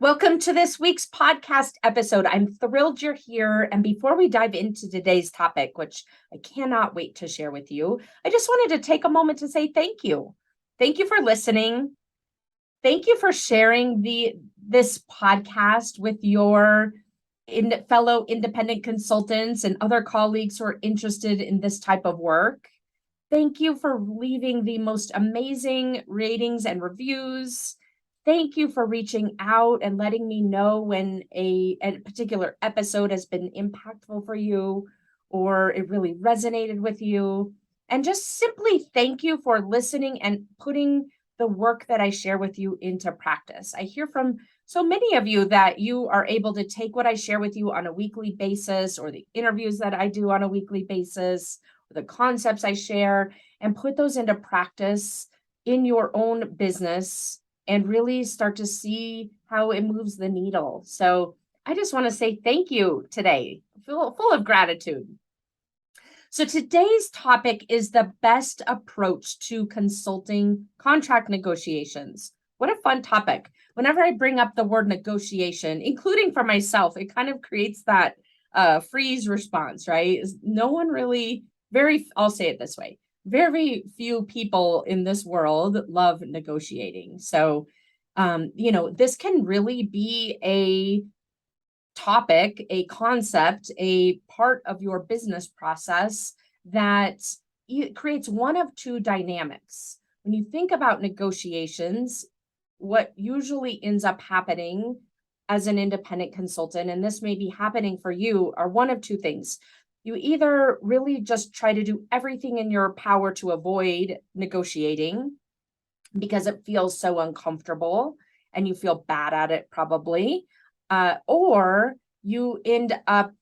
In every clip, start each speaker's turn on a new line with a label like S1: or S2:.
S1: Welcome to this week's podcast episode. I'm thrilled you're here. And before we dive into today's topic, which I cannot wait to share with you, I just wanted to take a moment to say thank you. Thank you for listening. Thank you for sharing this podcast with your fellow independent consultants and other colleagues who are interested in this type of work. Thank you for leaving the most amazing ratings and reviews. Thank you for reaching out and letting me know when a particular episode has been impactful for you or it really resonated with you. And just simply thank you for listening and putting the work that I share with you into practice. I hear from so many of you that you are able to take what I share with you on a weekly basis, or the interviews that I do on a weekly basis, or the concepts I share, and put those into practice in your own business and really start to see how it moves the needle. So I just want to say thank you today, full of gratitude. So today's topic is the best approach to consulting contract negotiations. What a fun topic. Whenever I bring up the word negotiation, including for myself, it kind of creates that freeze response, right? No one really, I'll say it this way, very few people in this world love negotiating. So, this can really be a topic, a concept, a part of your business process that creates one of two dynamics. When you think about negotiations, what usually ends up happening as an independent consultant, and this may be happening for you, are one of two things. You either really just try to do everything in your power to avoid negotiating because it feels so uncomfortable and you feel bad at it probably, or you end up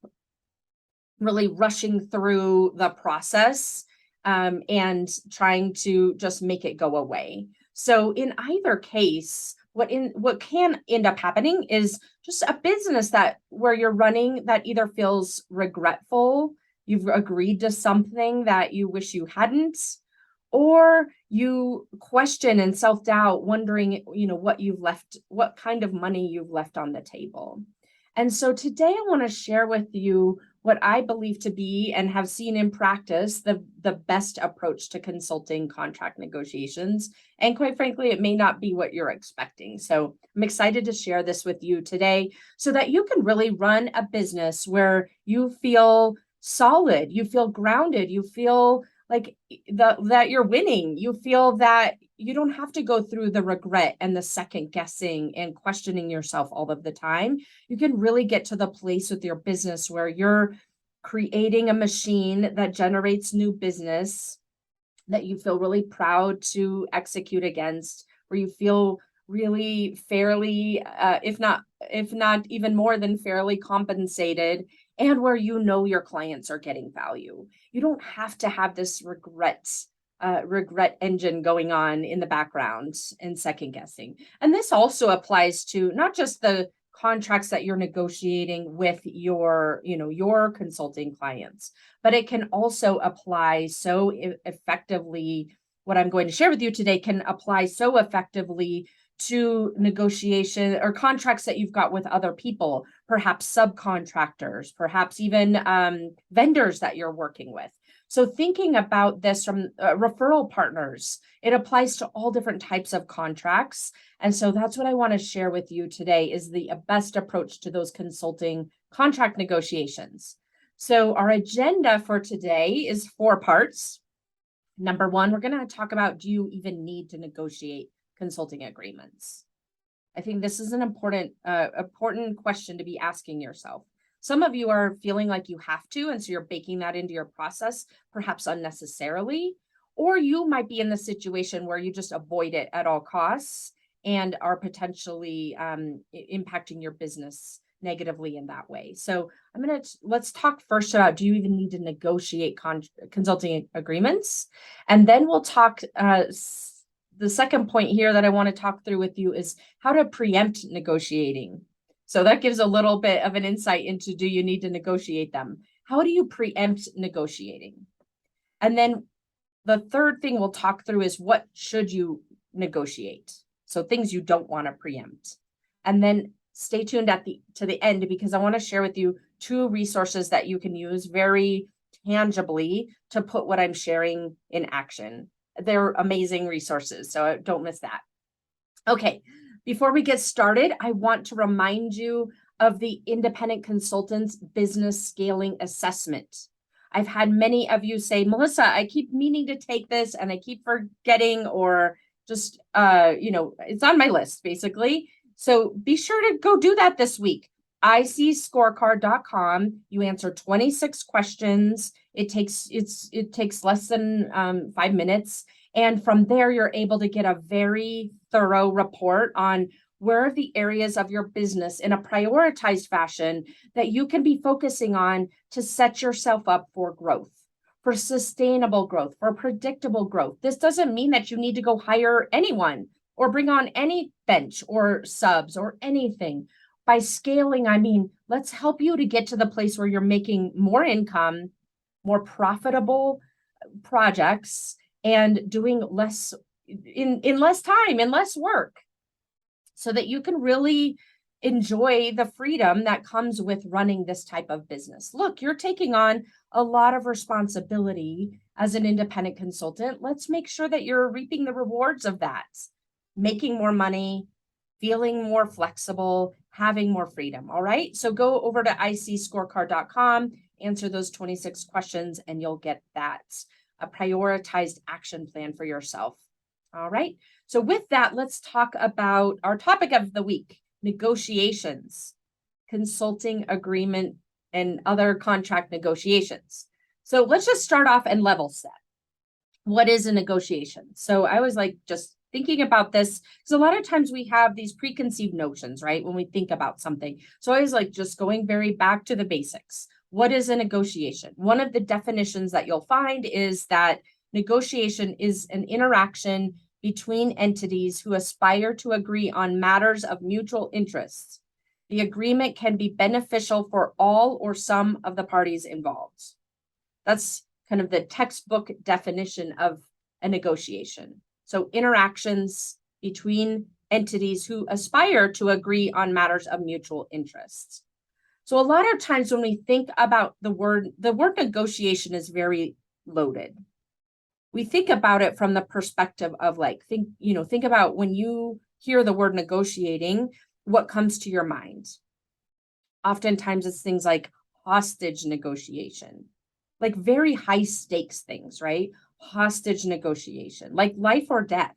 S1: really rushing through the process and trying to just make it go away. So in either case, what can end up happening is just a business where you're running that either feels regretful, you've agreed to something that you wish you hadn't, or you question and self-doubt, wondering, what kind of money you've left on the table. And so today I want to share with you what I believe to be and have seen in practice the best approach to consulting contract negotiations. And quite frankly, it may not be what you're expecting. So I'm excited to share this with you today so that you can really run a business where you feel solid, you feel grounded, you feel like that you're winning. You feel that you don't have to go through the regret and the second guessing and questioning yourself all of the time. You can really get to the place with your business where you're creating a machine that generates new business that you feel really proud to execute against, where you feel really fairly, if not even more than fairly compensated, and where your clients are getting value. You don't have to have this regret engine going on in the background and second guessing. And this also applies to not just the contracts that you're negotiating with your consulting clients, but it can also apply so effectively. What I'm going to share with you today can apply so effectively to negotiation or contracts that you've got with other people, perhaps subcontractors, perhaps even vendors that you're working with. So thinking about this from referral partners, it applies to all different types of contracts. And so that's what I want to share with you today is the best approach to those consulting contract negotiations. So our agenda for today is 4 parts. Number 1, we're going to talk about, do you even need to negotiate consulting agreements? I think this is an important question to be asking yourself. Some of you are feeling like you have to, and so you're baking that into your process, perhaps unnecessarily, or you might be in the situation where you just avoid it at all costs and are potentially impacting your business negatively in that way. So let's talk first about, do you even need to negotiate consulting agreements? And then we'll talk, the second point here that I want to talk through with you is how to preempt negotiating. So that gives a little bit of an insight into, do you need to negotiate them? How do you preempt negotiating? And then the third thing we'll talk through is, what should you negotiate? So things you don't want to preempt. And then stay tuned to the end, because I want to share with you 2 resources that you can use very tangibly to put what I'm sharing in action. They're amazing resources, so don't miss that. Okay, before we get started, I want to remind you of the Independent Consultants Business Scaling Assessment. I've had many of you say, Melissa, I keep meaning to take this and I keep forgetting, or just, it's on my list basically. So be sure to go do that this week. icscorecard.com. You answer 26 questions. It takes less than 5 minutes. And from there, you're able to get a very thorough report on where are the areas of your business in a prioritized fashion that you can be focusing on to set yourself up for growth, for sustainable growth, for predictable growth. This doesn't mean that you need to go hire anyone or bring on any bench or subs or anything. By scaling, I mean, let's help you to get to the place where you're making more income, more profitable projects, and doing less in less time and less work, so that you can really enjoy the freedom that comes with running this type of business. Look, you're taking on a lot of responsibility as an independent consultant. Let's make sure that you're reaping the rewards of that, making more money, feeling more flexible, having more freedom. All right. So go over to icscorecard.com, answer those 26 questions, and you'll get that, a prioritized action plan for yourself. All right. So with that, let's talk about our topic of the week: negotiations, consulting agreement, and other contract negotiations. So let's just start off and level set. What is a negotiation? So I was like just thinking about this, because a lot of times we have these preconceived notions, right, when we think about something. So I was like just going very back to the basics. What is a negotiation? One of the definitions that you'll find is that negotiation is an interaction between entities who aspire to agree on matters of mutual interest. The agreement can be beneficial for all or some of the parties involved. That's kind of the textbook definition of a negotiation. So interactions between entities who aspire to agree on matters of mutual interest. So a lot of times when we think about the word negotiation is very loaded. We think about it from the perspective of think about when you hear the word negotiating, what comes to your mind? Oftentimes it's things like hostage negotiation, like very high stakes things, right? Hostage negotiation, like life or death,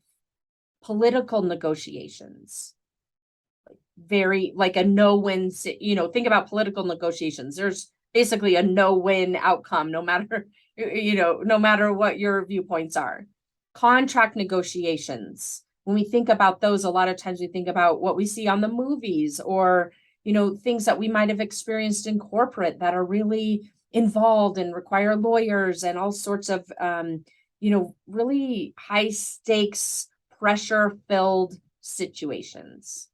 S1: political negotiations, like a no-win, think about political negotiations. There's basically a no-win outcome, no matter what your viewpoints are. Contract negotiations, when we think about those, a lot of times we think about what we see on the movies, or, things that we might have experienced in corporate that are really involved and require lawyers and all sorts of, really high stakes, pressure filled situations.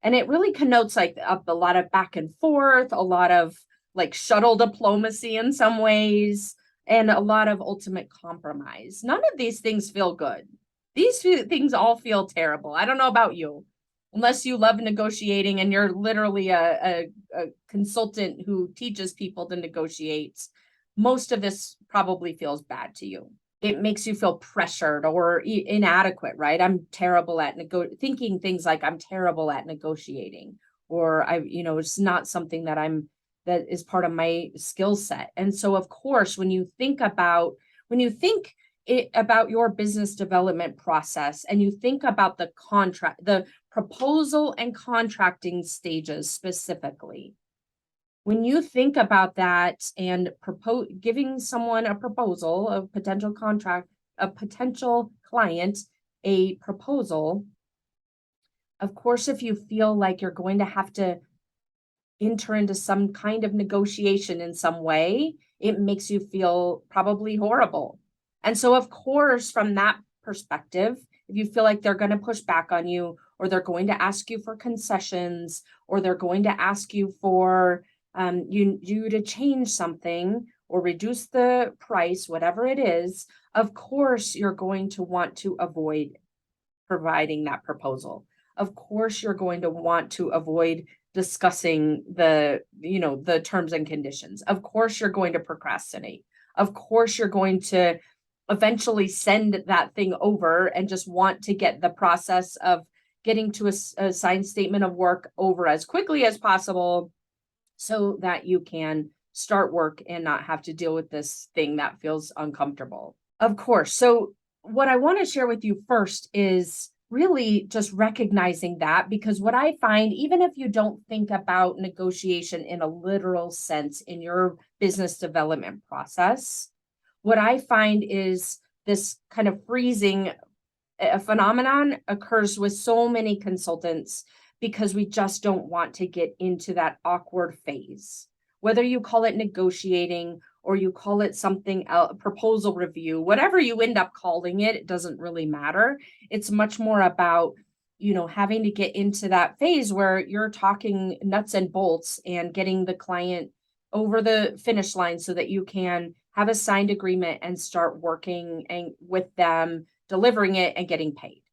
S1: And it really connotes like a lot of back and forth, a lot of like shuttle diplomacy in some ways, and a lot of ultimate compromise. None of these things feel good. These things all feel terrible. I don't know about you, unless you love negotiating and you're literally a consultant who teaches people to negotiate. Most of this probably feels bad to you. It makes you feel pressured or inadequate, right? I'm terrible at thinking things like I'm terrible at negotiating, or it's not something that is part of my skill set. And so of course, when you think about your business development process, and you think about the proposal and contracting stages specifically, when you think about that and giving someone a proposal, a potential client, a proposal, of course, if you feel like you're going to have to enter into some kind of negotiation in some way, it makes you feel probably horrible. And so, of course, from that perspective, if you feel like they're going to push back on you, or they're going to ask you for concessions, or they're going to ask you for you to change something or reduce the price, whatever it is, of course, you're going to want to avoid providing that proposal. Of course, you're going to want to avoid discussing the terms and conditions. Of course, you're going to procrastinate. Of course, you're going to eventually send that thing over and just want to get the process of getting to a signed statement of work over as quickly as possible so that you can start work and not have to deal with this thing that feels uncomfortable. Of course. So, what I want to share with you first is really just recognizing that, because what I find, even if you don't think about negotiation in a literal sense in your business development process, what I find is this kind of freezing a phenomenon occurs with so many consultants because we just don't want to get into that awkward phase. Whether you call it negotiating or you call it something else, proposal review, whatever you end up calling it, it doesn't really matter. It's much more about, having to get into that phase where you're talking nuts and bolts and getting the client over the finish line so that you can have a signed agreement and start working and with them, delivering it and getting paid.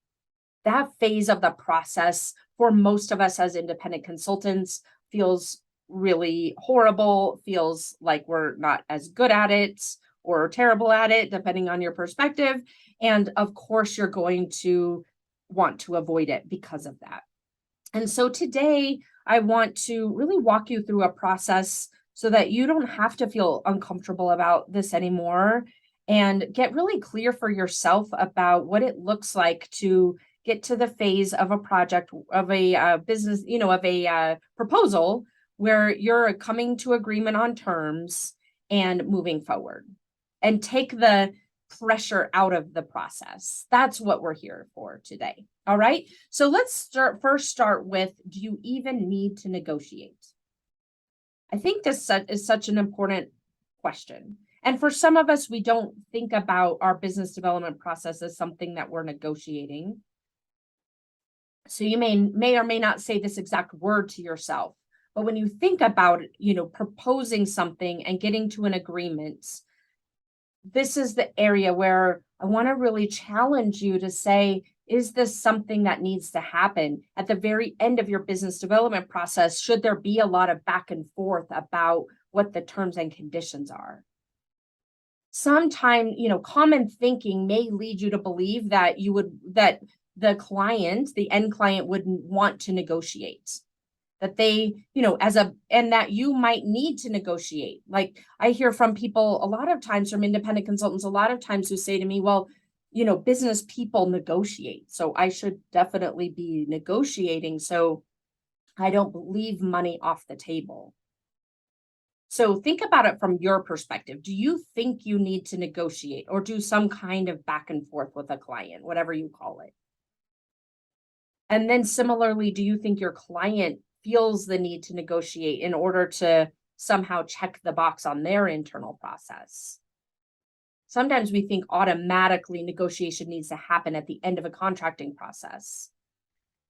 S1: That phase of the process for most of us as independent consultants feels really horrible, feels like we're not as good at it or terrible at it, depending on your perspective. And of course, you're going to want to avoid it because of that. And so today, I want to really walk you through a process so that you don't have to feel uncomfortable about this anymore and get really clear for yourself about what it looks like to get to the phase of a project, of a business, of a proposal where you're coming to agreement on terms and moving forward, and take the pressure out of the process. That's what we're here for today. All right. So let's start with, do you even need to negotiate? I think this is such an important question. And for some of us, we don't think about our business development process as something that we're negotiating. So you may or may not say this exact word to yourself, but when you think about it, proposing something and getting to an agreement, this is the area where I want to really challenge you to say, is this something that needs to happen at the very end of your business development process? Should there be a lot of back and forth about what the terms and conditions are? Sometimes, common thinking may lead you to believe that that the end client wouldn't want to negotiate, that they, and that you might need to negotiate. Like, I hear from people a lot of times, from independent consultants, a lot of times, who say to me, well, business people negotiate, so I should definitely be negotiating so I don't leave money off the table. So think about it from your perspective. Do you think you need to negotiate or do some kind of back and forth with a client, whatever you call it? And then similarly, do you think your client feels the need to negotiate in order to somehow check the box on their internal process? Sometimes we think automatically negotiation needs to happen at the end of a contracting process.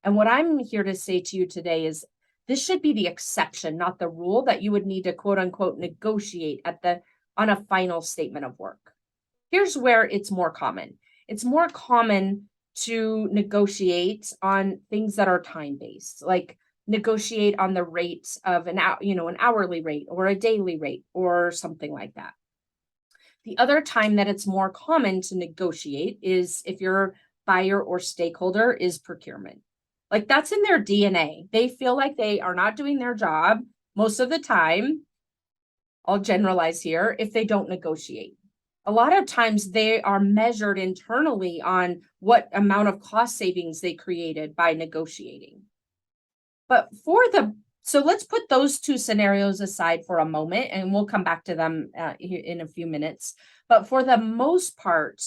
S1: And what I'm here to say to you today is, this should be the exception, not the rule, that you would need to quote unquote negotiate on a final statement of work. Here's where it's more common. It's more common to negotiate on things that are time-based, like negotiate on the rates of an hourly rate or a daily rate or something like that. The other time that it's more common to negotiate is if your buyer or stakeholder is procurement. Like, that's in their DNA. They feel like they are not doing their job most of the time. I'll generalize here, if they don't negotiate. A lot of times they are measured internally on what amount of cost savings they created by negotiating. But so let's put those two scenarios aside for a moment, and we'll come back to them in a few minutes. But for the most part,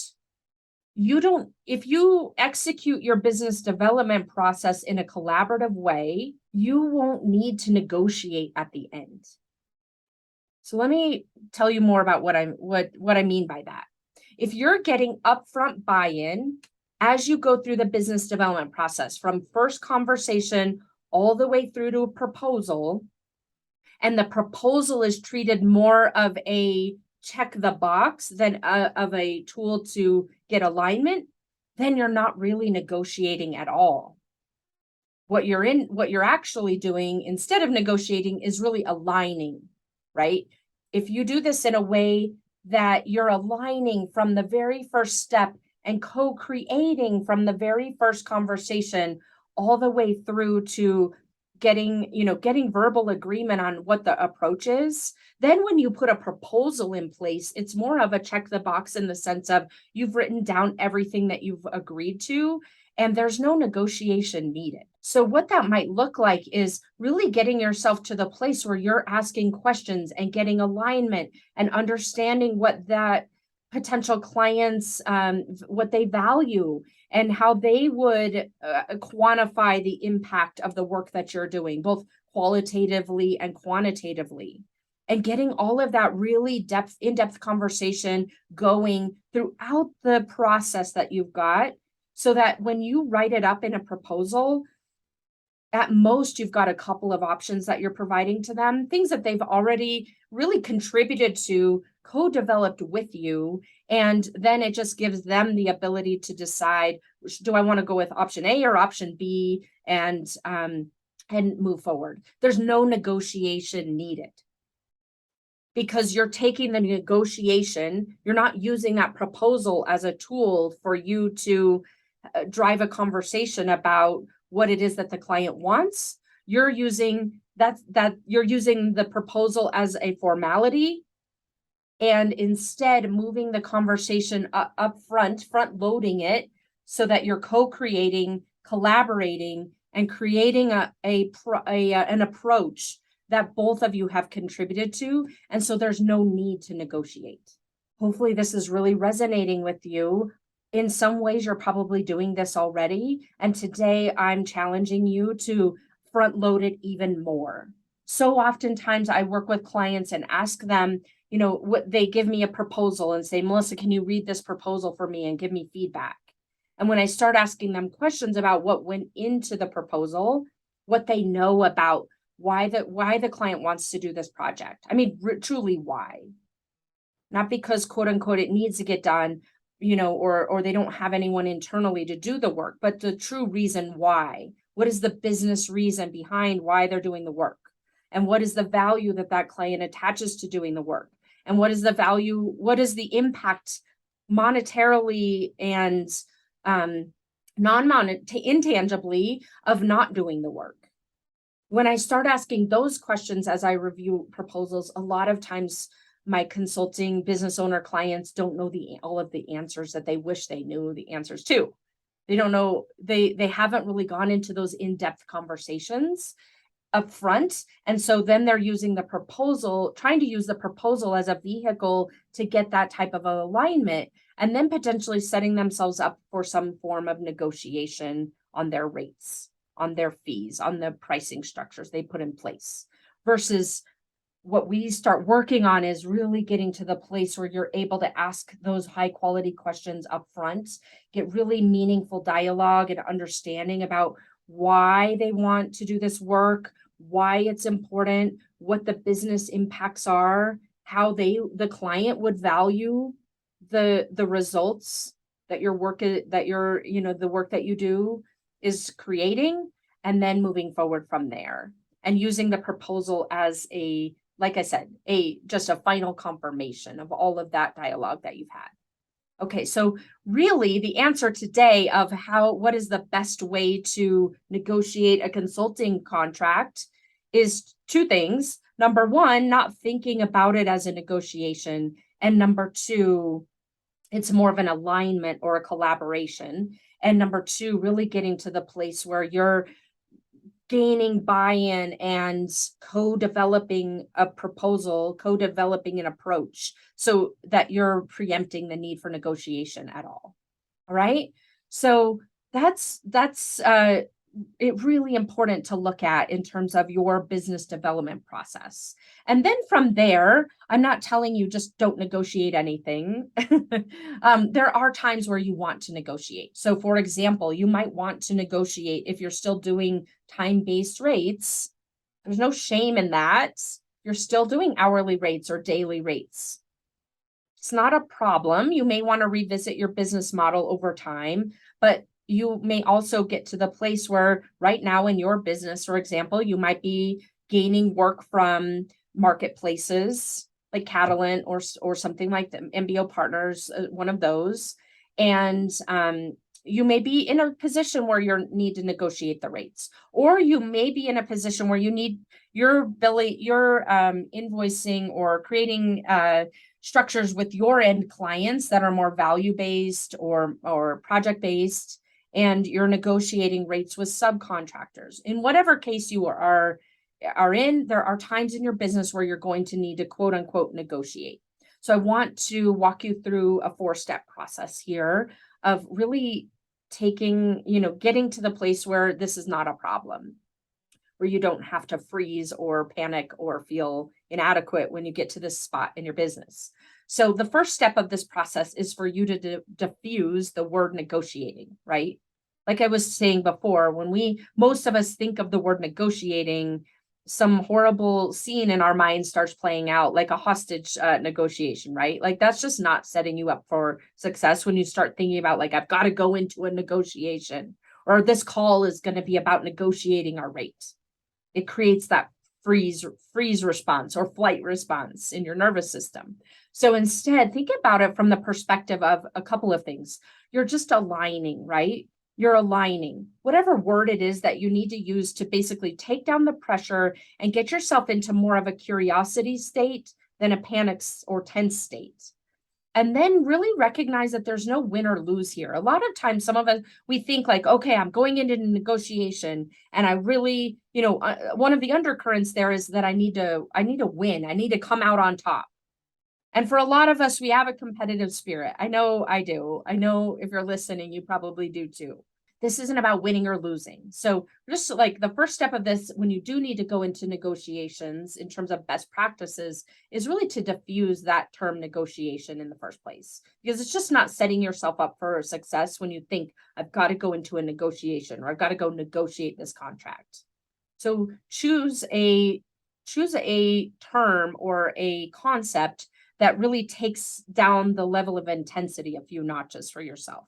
S1: if you execute your business development process in a collaborative way, you won't need to negotiate at the end. So let me tell you more about what I mean by that. If you're getting upfront buy-in as you go through the business development process, from first conversation all the way through to a proposal, and the proposal is treated more of a check the box than of a tool to get alignment, then you're not really negotiating at all. What you're actually doing instead of negotiating is really aligning, right? If you do this in a way that you're aligning from the very first step and co-creating from the very first conversation all the way through to getting verbal agreement on what the approach is, then when you put a proposal in place, it's more of a check the box in the sense of you've written down everything that you've agreed to and there's no negotiation needed. So, what that might look like is really getting yourself to the place where you're asking questions and getting alignment and understanding what that potential clients what they value and how they would quantify the impact of the work that you're doing both qualitatively and quantitatively, and getting all of that really in-depth conversation going throughout the process that you've got, so that when you write it up in a proposal, at most you've got a couple of options that you're providing to them, things that they've already really contributed to, co-developed with you, and then it just gives them the ability to decide, do I want to go with option A or option B, and move forward. There's no negotiation needed because you're taking the negotiation, you're not using that proposal as a tool for you to drive a conversation about what it is that the client wants. You're using you're using the proposal as a formality, and instead moving the conversation up front loading it so that you're co-creating, collaborating, and creating an approach that both of you have contributed to. And so there's no need to negotiate. Hopefully this is really resonating with you. In some ways, you're probably doing this already. And today I'm challenging you to front load it even more. So oftentimes I work with clients and ask them, what they give me a proposal and say, Melissa, can you read this proposal for me and give me feedback? And when I start asking them questions about what went into the proposal, what they know about why the client wants to do this project. I mean, truly why. Not because quote unquote it needs to get done, or they don't have anyone internally to do the work, but the true reason why. What is the business reason behind why they're doing the work? And what is the value that that client attaches to doing the work? And what is the value? What is the impact monetarily and intangibly of not doing the work? When I start asking those questions as I review proposals, a lot of times my consulting business owner clients don't know all of the answers that they wish they knew the answers to. They don't know, they haven't really gone into those in-depth conversations up front. And so then they're using trying to use the proposal as a vehicle to get that type of alignment, and then potentially setting themselves up for some form of negotiation on their rates, on their fees, on the pricing structures they put in place. Versus what we start working on is really getting to the place where you're able to ask those high quality questions up front, get really meaningful dialogue and understanding about why they want to do this work, why it's important, what the business impacts are, how the client would value the results that the work that you do is creating, and then moving forward from there and using the proposal as like I said, just a final confirmation of all of that dialogue that you've had. Okay, so really the answer today of what is the best way to negotiate a consulting contract is two things. Number one, not thinking about it as a negotiation. And number two, it's more of an alignment or a collaboration. And number two, really getting to the place where you're gaining buy-in and co-developing a proposal, co-developing an approach so that you're preempting the need for negotiation at all. All right. So that's it really important to look at in terms of your business development process. And then from there, I'm not telling you just don't negotiate anything. There are times where you want to negotiate. So for example, you might want to negotiate if you're still doing time-based rates. There's no shame in that. You're still doing hourly rates or daily rates. It's not a problem. You may want to revisit your business model over time, but you may also get to the place where right now in your business, for example, you might be gaining work from marketplaces like Catalent or something like the MBO Partners, one of those. And you may be in a position where you need to negotiate the rates, or you may be in a position where you need your billing, your invoicing or creating structures with your end clients that are more value based or project based, and you're negotiating rates with subcontractors. In whatever case you are in, there are times in your business where you're going to need to quote unquote negotiate. So I want to walk you through a 4-step process here of really taking, getting to the place where this is not a problem, where you don't have to freeze or panic or feel inadequate when you get to this spot in your business. So the first step of this process is for you to diffuse the word negotiating, right? Like I was saying before, when most of us think of the word negotiating, some horrible scene in our mind starts playing out, like a hostage negotiation, right? Like that's just not setting you up for success when you start thinking about, like, I've got to go into a negotiation, or this call is going to be about negotiating our rate. It creates that freeze response or flight response in your nervous system. So instead, think about it from the perspective of a couple of things. You're just aligning, right? You're aligning whatever word it is that you need to use to basically take down the pressure and get yourself into more of a curiosity state than a panic or tense state. And then really recognize that there's no win or lose here. A lot of times, some of us, we think like, okay, I'm going into negotiation and I really, one of the undercurrents there is that I need to win. I need to come out on top. And for a lot of us, we have a competitive spirit. I know I do. I know if you're listening, you probably do too. This isn't about winning or losing. So just like the first step of this, when you do need to go into negotiations in terms of best practices, is really to diffuse that term negotiation in the first place, because it's just not setting yourself up for success when you think, I've got to go into a negotiation or I've got to go negotiate this contract. So choose a term or a concept that really takes down the level of intensity a few notches for yourself.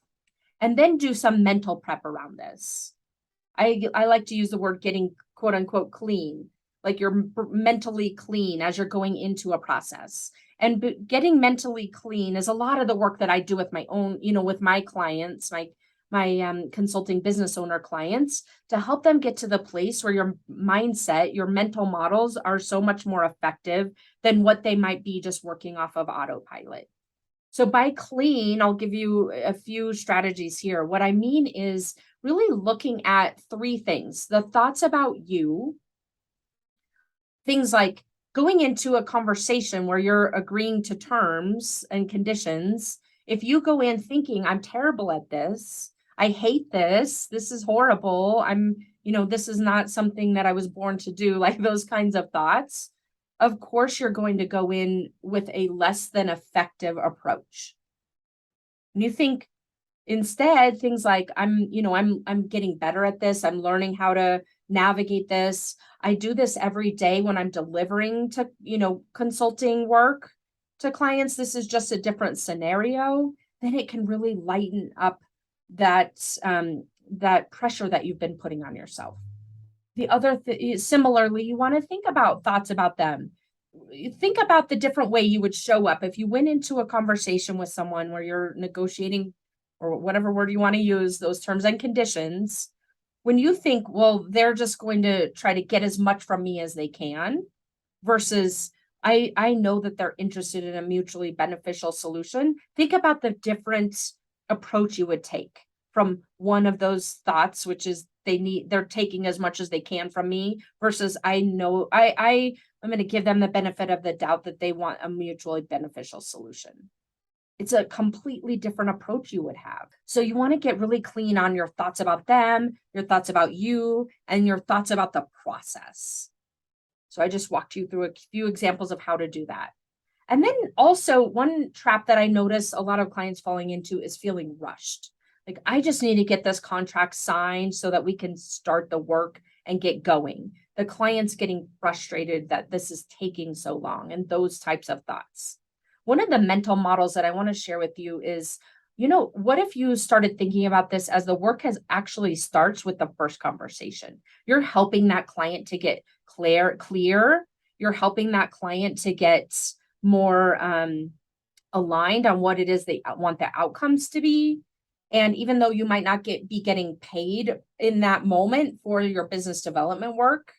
S1: And then do some mental prep around this. I like to use the word getting quote unquote clean, like you're mentally clean as you're going into a process. And getting mentally clean is a lot of the work that I do with my own, with my clients, my consulting business owner clients, to help them get to the place where your mindset, your mental models are so much more effective than what they might be just working off of autopilot. So by clean, I'll give you a few strategies here. What I mean is really looking at 3 things: the thoughts about you, things like going into a conversation where you're agreeing to terms and conditions. If you go in thinking, I'm terrible at this, I hate this, this is horrible, this is not something that I was born to do, like those kinds of thoughts, of course, you're going to go in with a less than effective approach. And you think instead things like, I'm getting better at this. I'm learning how to navigate this. I do this every day when I'm delivering to, consulting work to clients. This is just a different scenario. Then it can really lighten up that pressure that you've been putting on yourself. The other similarly, you want to think about thoughts about them. You think about the different way you would show up if you went into a conversation with someone where you're negotiating, or whatever word you want to use, those terms and conditions. When you think, well, they're just going to try to get as much from me as they can, versus I know that they're interested in a mutually beneficial solution. Think about the different approach you would take from one of those thoughts, which is they're taking as much as they can from me, versus I know I'm going to give them the benefit of the doubt that they want a mutually beneficial solution. It's a completely different approach you would have. So you want to get really clean on your thoughts about them, your thoughts about you, and your thoughts about the process. So I just walked you through a few examples of how to do that. And then also, one trap that I notice a lot of clients falling into is feeling rushed. Like, I just need to get this contract signed so that we can start the work and get going. The client's getting frustrated that this is taking so long, and those types of thoughts. One of the mental models that I want to share with you is What if you started thinking about this as the work has actually starts with the first conversation? You're helping that client to get clear. You're helping that client to get more aligned on what it is they want the outcomes to be. And even though you might not be getting paid in that moment for your business development work,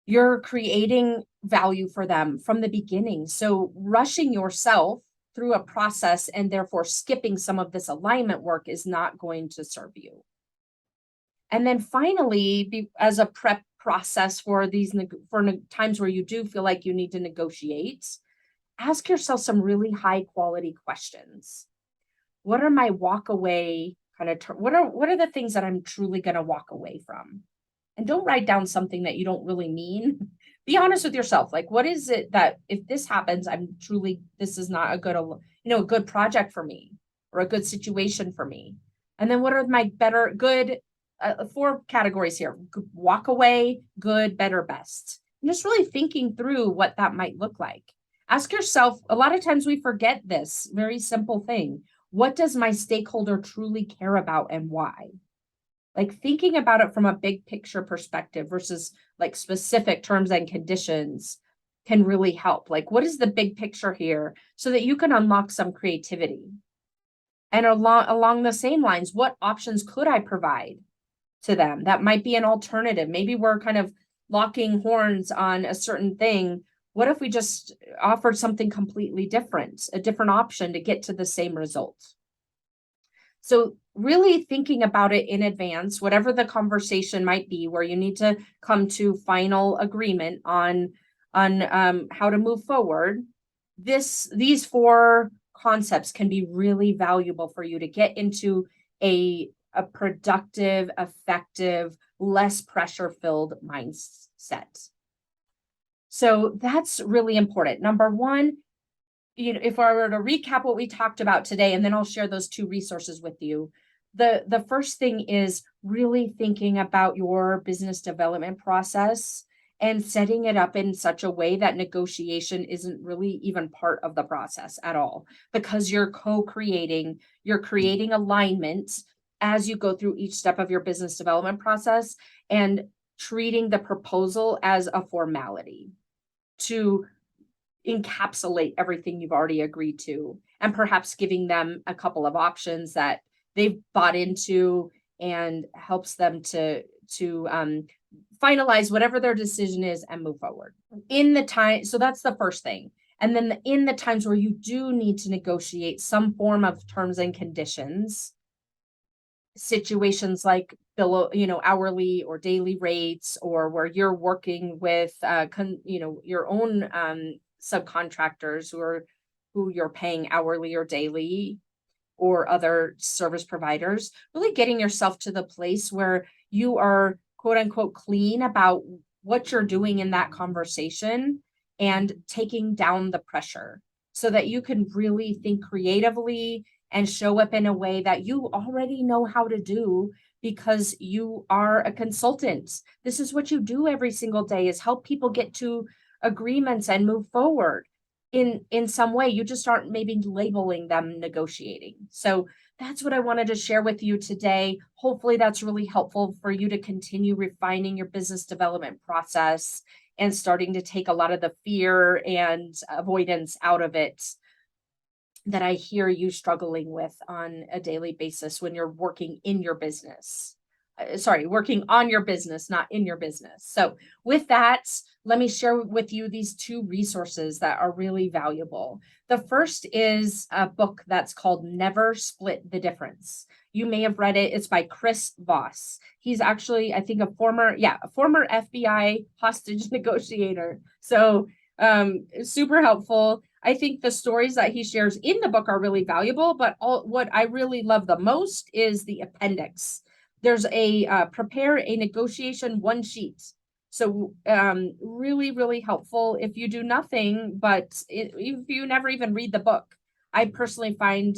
S1: you're creating value for them from the beginning. So rushing yourself through a process and therefore skipping some of this alignment work is not going to serve you. And then finally, as a prep process for times where you do feel like you need to negotiate, ask yourself some really high quality questions. What are my walk away kind of what are the things that I'm truly going to walk away from? And don't write down something that you don't really mean. Be honest with yourself. Like, what is it that if this happens, this is not a good project for me or a good situation for me. And then what are my good 4 categories here: walk away, good, better, best. And just really thinking through what that might look like. Ask yourself, a lot of times we forget this very simple thing. What does my stakeholder truly care about and why? Like thinking about it from a big picture perspective versus like specific terms and conditions can really help. Like, what is the big picture here so that you can unlock some creativity? And along the same lines, what options could I provide to them? That might be an alternative. Maybe we're kind of locking horns on a certain thing. What if we just offered something completely different, a different option to get to the same result? So really thinking about it in advance, whatever the conversation might be, where you need to come to final agreement on how to move forward. These 4 concepts can be really valuable for you to get into a productive, effective, less pressure filled mindset. So that's really important. Number 1, if I were to recap what we talked about today, and then I'll share those 2 resources with you. The first thing is really thinking about your business development process and setting it up in such a way that negotiation isn't really even part of the process at all, because you're creating alignment as you go through each step of your business development process and treating the proposal as a formality to encapsulate everything you've already agreed to, and perhaps giving them a couple of options that they've bought into and helps them to finalize whatever their decision is and move forward in the time. So that's the first thing. And then in the times where you do need to negotiate some form of terms and conditions, situations like hourly or daily rates, or where you're working with your own subcontractors who you're paying hourly or daily, or other service providers, really getting yourself to the place where you are quote unquote clean about what you're doing in that conversation and taking down the pressure so that you can really think creatively and show up in a way that you already know how to do, because you are a consultant. This is what you do every single day, is help people get to agreements and move forward in some way. You just aren't maybe labeling them negotiating. So that's what I wanted to share with you today. Hopefully that's really helpful for you to continue refining your business development process and starting to take a lot of the fear and avoidance out of it that I hear you struggling with on a daily basis when you're working in your business. Working on your business, not in your business. So with that, let me share with you these 2 resources that are really valuable. The first is a book that's called Never Split the Difference. You may have read it. It's by Chris Voss. He's actually, I think, a former FBI hostage negotiator. So super helpful. I think the stories that he shares in the book are really valuable, but what I really love the most is the appendix. There's a prepare a negotiation 1 sheet. So really, really helpful if you do nothing, but if you never even read the book. I personally find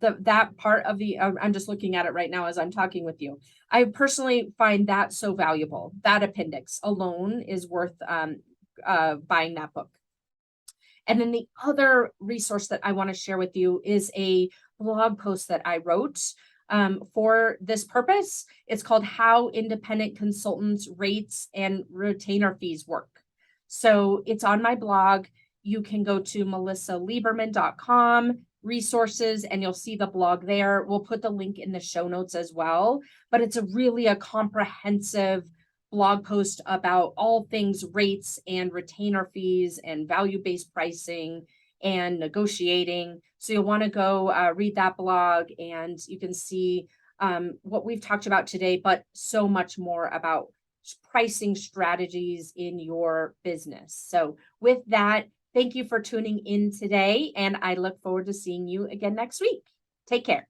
S1: that part of I'm just looking at it right now as I'm talking with you. I personally find that so valuable. That appendix alone is worth buying that book. And then the other resource that I want to share with you is a blog post that I wrote for this purpose. It's called How Independent Consultants Rates and Retainer Fees Work. So it's on my blog. You can go to melissalieberman.com resources and you'll see the blog there. We'll put the link in the show notes as well, but it's really a comprehensive blog post about all things rates and retainer fees and value-based pricing and negotiating. So you'll want to go read that blog and you can see what we've talked about today, but so much more about pricing strategies in your business. So with that, thank you for tuning in today, and I look forward to seeing you again next week. Take care.